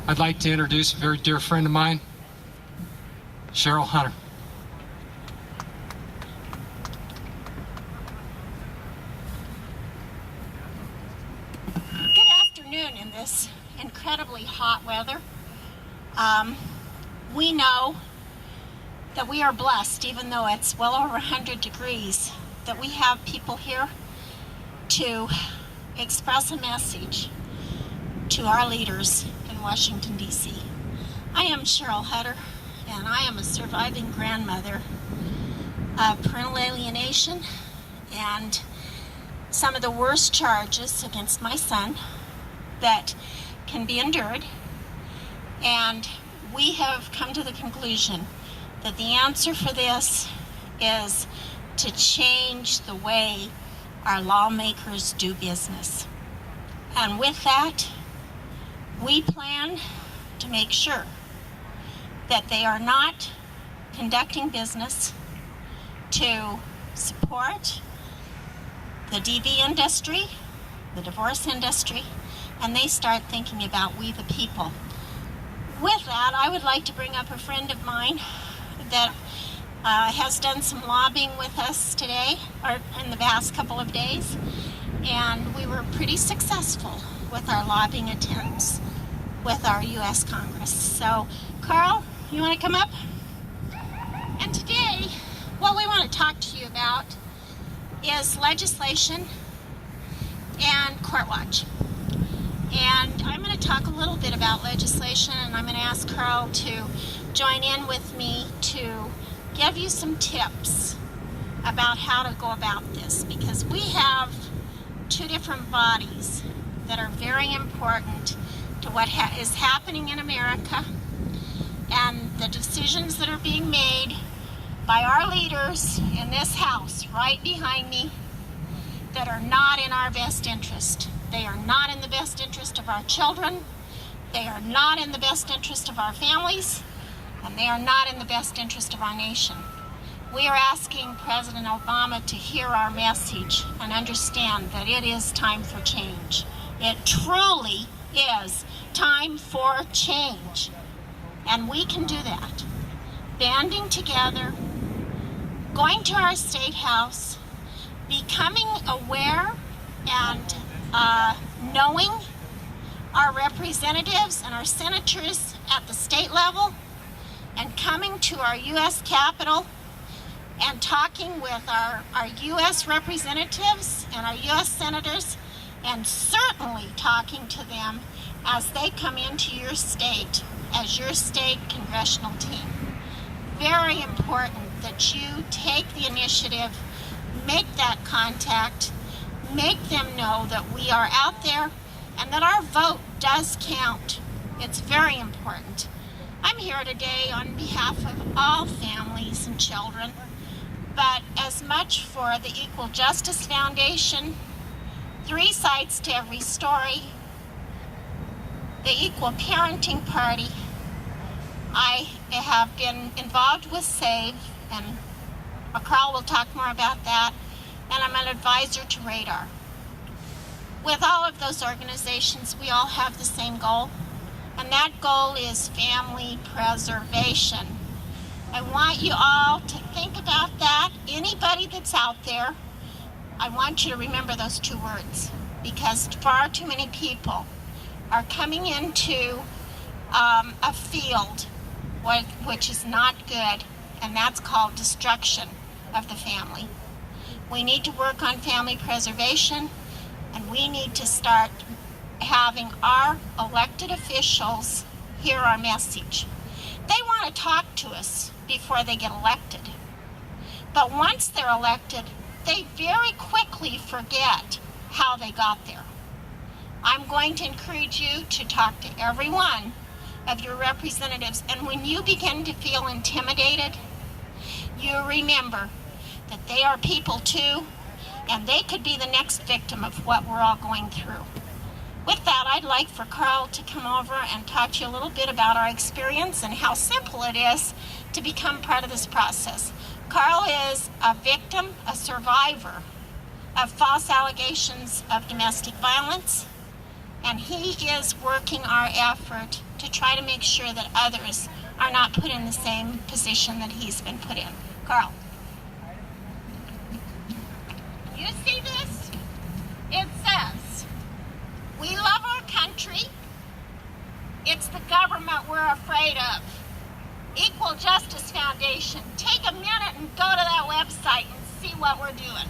I'd like to introduce a very dear friend of mine, Sheryle Hutter. Good afternoon in this incredibly hot weather. We know that we are blessed, even though it's well over 100 degrees, that we have people here to express a message to our leaders in Washington, D.C. I am Sheryle Hutter, and I am a surviving grandmother of parental alienation and some of the worst charges against my son that can be endured. And we have come to the conclusion that the answer for this is to change the way our lawmakers do business. And with that, we plan to make sure that they are not conducting business to support the DV industry, the divorce industry, and they start thinking about we the people. With that, I would like to bring up a friend of mine that has done some lobbying with us today, or in the past couple of days, and we were pretty successful with our lobbying attempts with our U.S. Congress. So, Carl, you want to come up? And today, what we want to talk to you about is legislation and court watch. And I'm going to talk a little bit about legislation, and I'm going to ask Carl to join in with me to give you some tips about how to go about this, because we have two different bodies that are very important to what is happening in America and the decisions that are being made by our leaders in this house right behind me that are not in our best interest. They are not in the best interest of our children, they are not in the best interest of our families, and they are not in the best interest of our nation. We are asking President Obama to hear our message and understand that it is time for change. It truly is time for change. And we can do that. Banding together, going to our state house, becoming aware and knowing our representatives and our senators at the state level, and coming to our U.S. Capitol and talking with our U.S. representatives and our U.S. senators, and certainly talking to them as they come into your state as your state congressional team. Very important that you take the initiative, make that contact, make them know that we are out there and that our vote does count. It's very important. I'm here today on behalf of all families and children, but as much for the Equal Justice Foundation, 3 Sides to Every Story, the Equal Parenting Party. I have been involved with SAVE, and Carl will talk more about that, and I'm an advisor to Radar. With all of those organizations, we all have the same goal, and that goal is family preservation. I want you all to think about that. Anybody that's out there, I want you to remember those 2 words, because far too many people are coming into a field which is not good, and that's called destruction of the family. We need to work on family preservation, and we need to start having our elected officials hear our message. They want to talk to us before they get elected, but once they're elected, they very quickly forget how they got there. I'm going to encourage you to talk to every one of your representatives, and when you begin to feel intimidated, you remember that they are people too, and they could be the next victim of what we're all going through. With that, I'd like for Carl to come over and talk to you a little bit about our experience and how simple it is to become part of this process. Carl is a victim, a survivor of false allegations of domestic violence, and he is working our effort to try to make sure that others are not put in the same position that he's been put in. Carl. You see this? It says, we love our country. It's the government we're afraid of. Equal Justice Foundation. Take a minute and go to that website and see what we're doing.